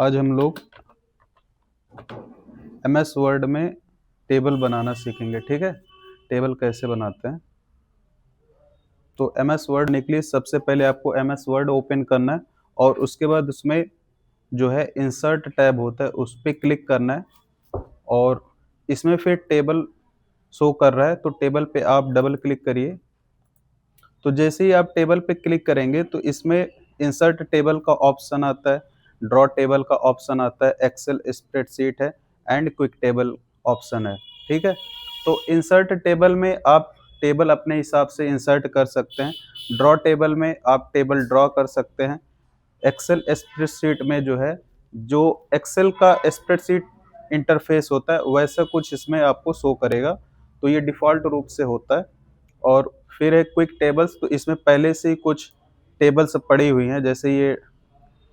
आज हम लोग MS वर्ड में टेबल बनाना सीखेंगे। ठीक है, टेबल कैसे बनाते हैं। तो MS वर्ड के लिए सबसे पहले आपको MS वर्ड ओपन करना है और उसके बाद उसमें जो है इंसर्ट टैब होता है उस पर क्लिक करना है और इसमें फिर टेबल शो कर रहा है तो टेबल पे आप डबल क्लिक करिए। तो जैसे ही आप टेबल पे क्लिक करेंगे तो इसमें इंसर्ट टेबल का ऑप्शन आता है, ड्रॉ टेबल का ऑप्शन आता है, एक्सेल स्प्रेडशीट है एंड क्विक टेबल ऑप्शन है। ठीक है, तो इंसर्ट टेबल में आप टेबल अपने हिसाब से इंसर्ट कर सकते हैं, ड्रॉ टेबल में आप टेबल ड्रॉ कर सकते हैं, एक्सेल स्प्रेडशीट में जो है जो एक्सेल का स्प्रेडशीट इंटरफेस होता है वैसा कुछ इसमें आपको शो करेगा, तो ये डिफ़ॉल्ट रूप से होता है। और फिर है क्विक टेबल्स, तो इसमें पहले से ही कुछ टेबल्स पड़ी हुई हैं, जैसे ये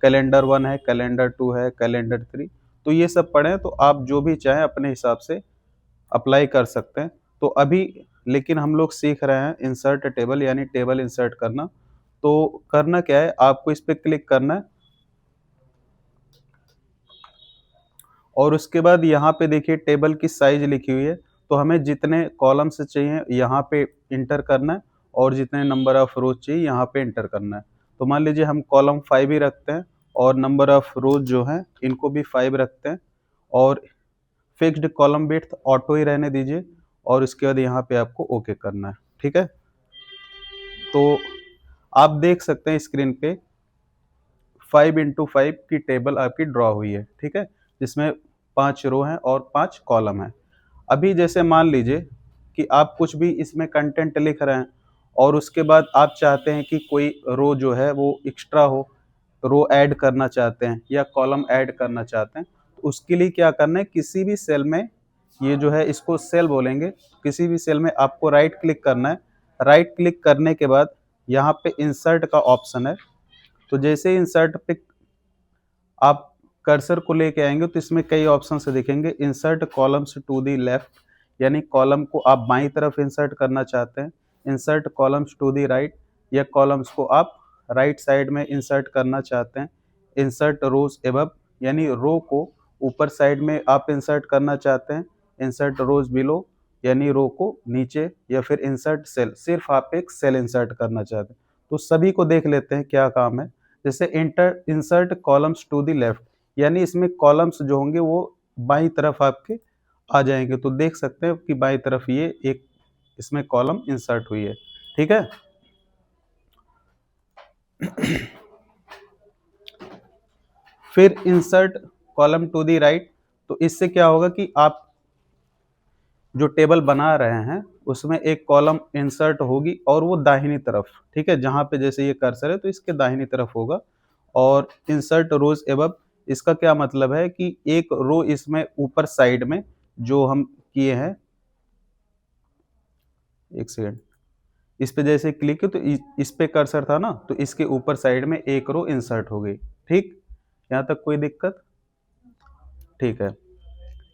कैलेंडर 1 है, कैलेंडर 2 है, कैलेंडर 3, तो ये सब पड़े हैं, तो आप जो भी चाहें अपने हिसाब से अप्लाई कर सकते हैं। तो अभी लेकिन हम लोग सीख रहे हैं इंसर्ट टेबल यानी टेबल इंसर्ट करना। तो करना क्या है, आपको इस पे क्लिक करना है और उसके बाद यहाँ पे देखिए टेबल की साइज लिखी हुई है, तो हमें जितने कॉलम्स चाहिए यहाँ पे इंटर करना है और जितने नंबर ऑफ रोज चाहिए यहाँ पे इंटर करना है। तो मान लीजिए हम कॉलम 5 ही रखते हैं और नंबर ऑफ रोज जो हैं इनको भी 5 रखते हैं और फिक्स्ड कॉलम विड्थ ऑटो ही रहने दीजिए और उसके बाद यहाँ पे आपको ओके करना है। ठीक है, तो आप देख सकते हैं स्क्रीन पे 5x5 की टेबल आपकी ड्रॉ हुई है। ठीक है, जिसमें 5 रो हैं और 5 कॉलम हैं। अभी जैसे मान लीजिए कि आप कुछ भी इसमें कंटेंट लिख रहे हैं और उसके बाद आप चाहते हैं कि कोई रो जो है वो एक्स्ट्रा हो, रो ऐड करना चाहते हैं या कॉलम ऐड करना चाहते हैं, तो उसके लिए क्या करना है, किसी भी सेल में, ये जो है इसको सेल बोलेंगे, किसी भी सेल में आपको राइट क्लिक करना है। राइट क्लिक करने के बाद यहाँ पे इंसर्ट का ऑप्शन है, तो जैसे ही इंसर्ट पे आप कर्सर को लेके आएंगे तो इसमें कई ऑप्शन से दिखेंगे। Insert columns to the left, यानी कॉलम को आप बाईं तरफ इंसर्ट करना चाहते हैं, insert columns to the right, या कॉलम्स को आप राइट साइड में इंसर्ट करना चाहते हैं, इंसर्ट रोज एबव, यानी रो को ऊपर साइड में आप इंसर्ट करना चाहते हैं, इंसर्ट रोज बिलो, यानी रो को नीचे, या फिर इंसर्ट सेल, सिर्फ आप एक सेल इंसर्ट करना चाहते हैं। तो सभी को देख लेते हैं क्या काम है। जैसे insert columns to the left, यानी इसमें कॉलम्स जो होंगे वो बाईं तरफ आपके आ जाएंगे, तो देख सकते हैं कि बाईं तरफ ये एक इसमें कॉलम इंसर्ट हुई है। ठीक है, फिर insert column to the right, तो इससे क्या होगा कि आप जो टेबल बना रहे हैं उसमें एक कॉलम इंसर्ट होगी और वो दाहिनी तरफ, ठीक है, जहां पे जैसे ये कर्सर है तो इसके दाहिनी तरफ होगा। और इंसर्ट रोज एबव, इसका क्या मतलब है कि एक रो इसमें ऊपर साइड में जो हम किए हैं, एक सेकेंड, इस पे जैसे क्लिक किया तो इस पे कर्सर था ना, तो इसके ऊपर साइड में एक रो इंसर्ट हो गई। ठीक, यहाँ तक कोई दिक्कत? ठीक है,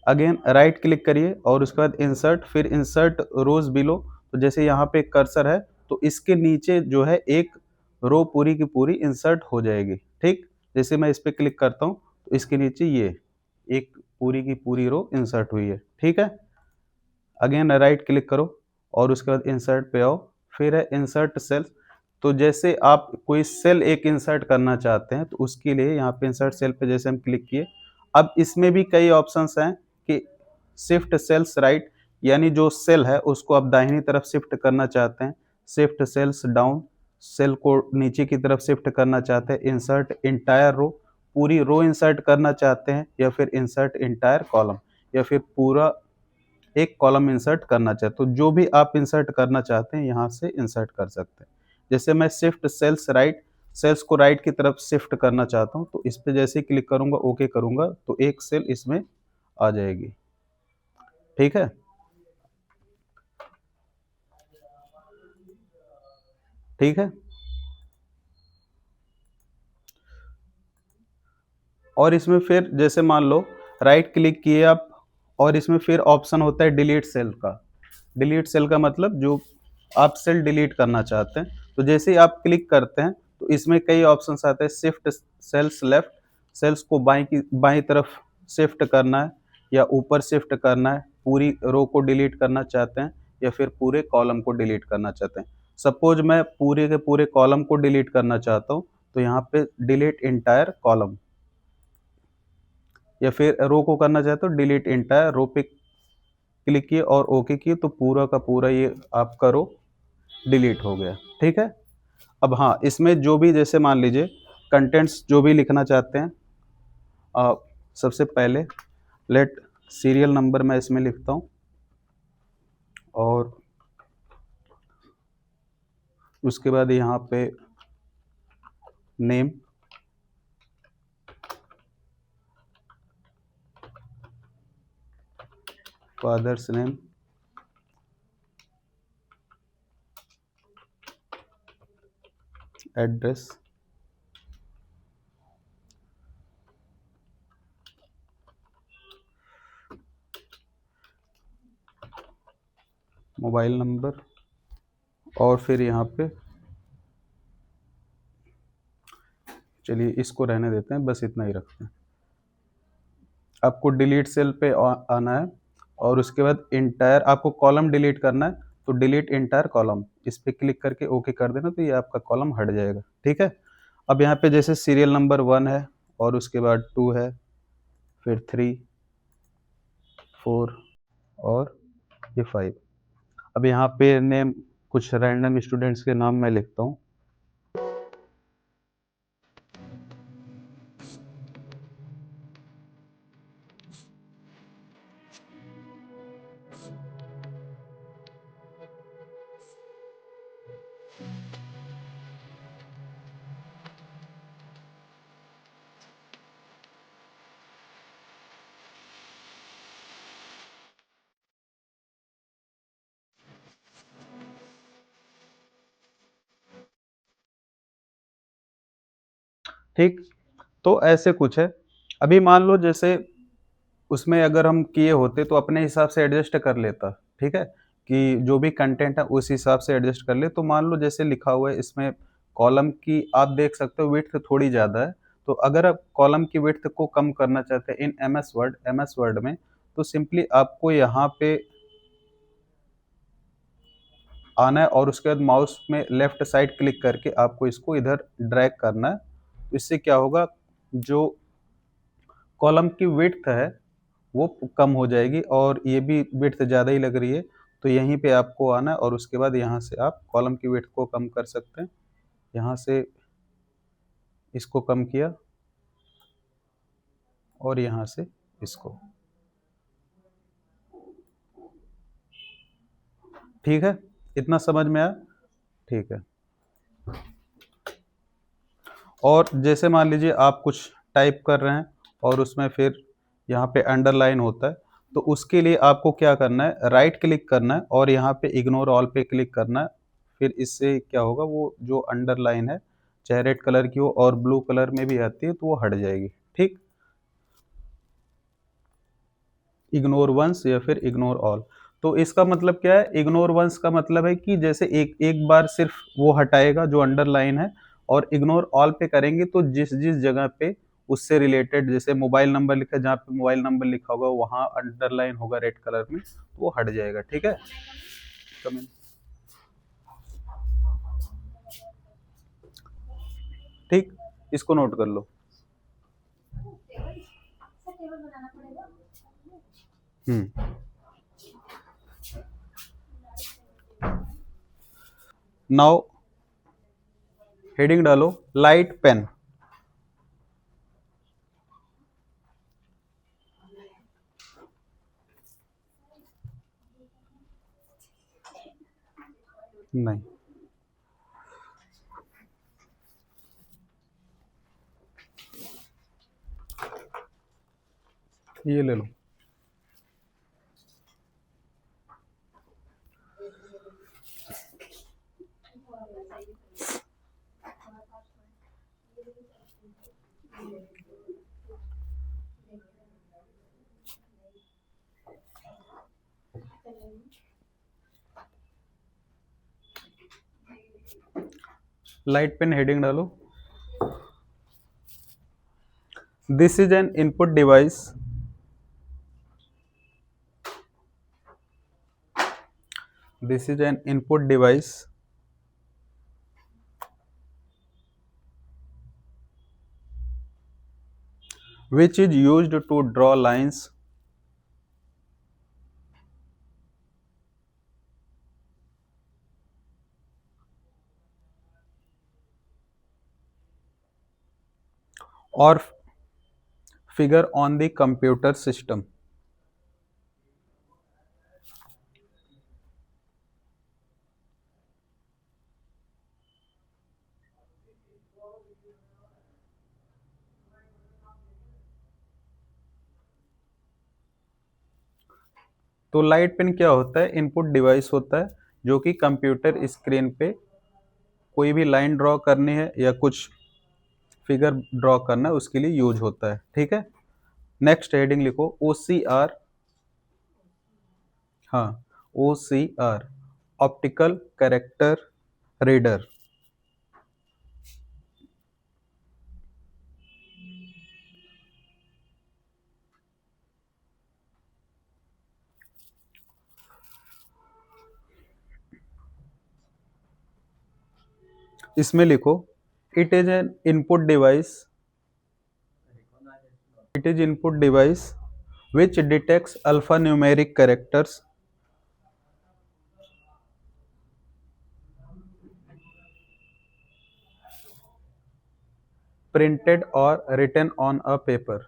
अगेन राइट क्लिक करिए और उसके बाद इंसर्ट, फिर इंसर्ट रोज बिलो, तो जैसे यहाँ पे कर्सर है तो इसके नीचे जो है एक रो पूरी की पूरी इंसर्ट हो जाएगी। ठीक, जैसे मैं इस पे क्लिक करता हूँ तो इसके नीचे ये एक पूरी की पूरी रो इंसर्ट हुई है। ठीक है, अगेन राइट क्लिक करो और उसके बाद इंसर्ट पे आओ, फिर है इंसर्ट सेल, तो जैसे आप कोई सेल एक इंसर्ट करना चाहते हैं तो उसके लिए यहाँ पे इंसर्ट सेल पे जैसे हम क्लिक किए, अब इसमें भी कई ऑप्शंस हैं कि शिफ्ट सेल्स राइट, यानी जो सेल है उसको आप दाहिनी तरफ शिफ्ट करना चाहते हैं, शिफ्ट सेल्स डाउन, सेल को नीचे की तरफ शिफ्ट करना चाहते हैं, इंसर्ट इंटायर रो, पूरी रो इंसर्ट करना चाहते हैं, या फिर इंसर्ट इंटायर कॉलम, या फिर पूरा एक कॉलम इंसर्ट करना चाहते हैं। तो जो भी आप इंसर्ट करना चाहते हैं यहाँ से इंसर्ट कर सकते हैं। जैसे मैं शिफ्ट सेल्स राइट, सेल्स को राइट की तरफ शिफ्ट करना चाहता हूँ, तो इस पे जैसे ही क्लिक करूंगा, ओके करूंगा, तो एक सेल इसमें आ जाएगी। ठीक है, ठीक है, और इसमें फिर जैसे मान लो राइट क्लिक किए आप और इसमें फिर ऑप्शन होता है डिलीट सेल का। डिलीट सेल का मतलब जो आप सेल डिलीट करना चाहते हैं, तो जैसे ही आप क्लिक करते हैं तो इसमें कई ऑप्शंस आते हैं, शिफ्ट सेल्स लेफ्ट, सेल्स को बाईं तरफ शिफ्ट करना है या ऊपर शिफ्ट करना है, पूरी रो को डिलीट करना चाहते हैं या फिर पूरे कॉलम को डिलीट करना चाहते हैं। सपोज मैं पूरे के पूरे कॉलम को डिलीट करना चाहता हूँ, तो यहाँ पे डिलीट इंटायर कॉलम, या फिर रो को करना चाहते हो डिलीट इंटायर रो पे क्लिक किए और ओके किए, तो पूरा का पूरा ये आपका रो डिलीट हो गया। ठीक है। अब हाँ, इसमें जो भी जैसे मान लीजिए कंटेंट्स जो भी लिखना चाहते हैं, सबसे पहले लेट सीरियल नंबर मैं इसमें लिखता हूँ और उसके बाद यहाँ पे name, father's name, address, mobile number, और फिर यहाँ पे चलिए इसको रहने देते हैं, बस इतना ही रखते हैं। आपको डिलीट सेल पे आना है और उसके बाद इंटायर आपको कॉलम डिलीट करना है, तो डिलीट इंटायर कॉलम इस पे क्लिक करके ओके कर देना, तो ये आपका कॉलम हट जाएगा। ठीक है। अब यहाँ पे जैसे सीरियल नंबर 1 है और उसके बाद 2 है, फिर 3, 4 और ये 5। अब यहाँ पे नेम कुछ रैंडम स्टूडेंट्स के नाम मैं लिखता हूँ। ठीक, तो ऐसे कुछ है। अभी मान लो जैसे उसमें अगर हम किए होते तो अपने हिसाब से एडजस्ट कर लेता। ठीक है, कि जो भी कंटेंट है उस हिसाब से एडजस्ट कर ले। तो मान लो जैसे लिखा हुआ है इसमें कॉलम की आप देख सकते हो विड्थ थोड़ी ज़्यादा है, तो अगर आप कॉलम की विड्थ को कम करना चाहते हैं इन एमएस वर्ड में, तो सिंपली आपको यहाँ पे आना है और उसके बाद माउस में लेफ्ट साइड क्लिक करके आपको इसको इधर ड्रैग करना है। तो इससे क्या होगा, जो कॉलम की विड्थ है वो कम हो जाएगी और ये भी विड्थ ज़्यादा ही लग रही है, तो यहीं पे आपको आना है और उसके बाद यहाँ से आप कॉलम की विड्थ को कम कर सकते हैं। यहाँ से इसको कम किया और यहाँ से इसको। ठीक है, इतना समझ में आया? ठीक है। और जैसे मान लीजिए आप कुछ टाइप कर रहे हैं और उसमें फिर यहाँ पे अंडरलाइन होता है, तो उसके लिए आपको क्या करना है, राइट क्लिक करना है और यहाँ पे इग्नोर ऑल पे क्लिक करना है। फिर इससे क्या होगा, वो जो अंडरलाइन है चाहे रेड कलर की हो और ब्लू कलर में भी आती है तो वो हट जाएगी। ठीक, इग्नोर वंस या फिर इग्नोर ऑल। तो इसका मतलब क्या है, इग्नोर वंस का मतलब है कि जैसे एक एक बार सिर्फ वो हटाएगा जो अंडरलाइन है, और इग्नोर ऑल पे करेंगे तो जिस जिस जगह पे उससे रिलेटेड, जैसे मोबाइल नंबर लिखा है जहाँ पे मोबाइल नंबर लिखा होगा वहाँ अंडरलाइन होगा रेड कलर में, तो वो हट जाएगा। ठीक है। कमेंट। ठीक, इसको नोट कर लो। हम्म। नाउ हेडिंग डालो लाइट पेन। नहीं, ये ले लो। लाइट पेन हेडिंग डालो। This is an input device this is an input device which is used to draw lines or figure on the computer system. तो light pen क्या होता है? Input device होता है जो कि कंप्यूटर स्क्रीन पे कोई भी लाइन ड्रॉ करनी है या कुछ फिगर ड्रॉ करना है उसके लिए यूज होता है। ठीक है, नेक्स्ट हेडिंग लिखो OCR। हाँ, OCR ऑप्टिकल कैरेक्टर रीडर। इसमें लिखो it is an input device, it is input device which detects alphanumeric characters printed or written on a paper।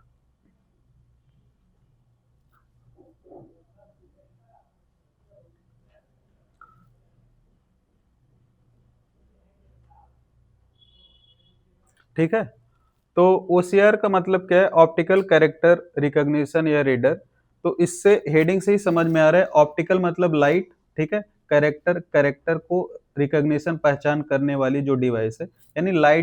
ठीक है, तो OCR का मतलब क्या है? ऑप्टिकल कैरेक्टर रिकॉग्निशन या रीडर। तो इससे हेडिंग से ही समझ में आ रहा है, ऑप्टिकल मतलब लाइट, ठीक है, कैरेक्टर कैरेक्टर को रिकॉग्निशन पहचान करने वाली जो डिवाइस है, यानी लाइट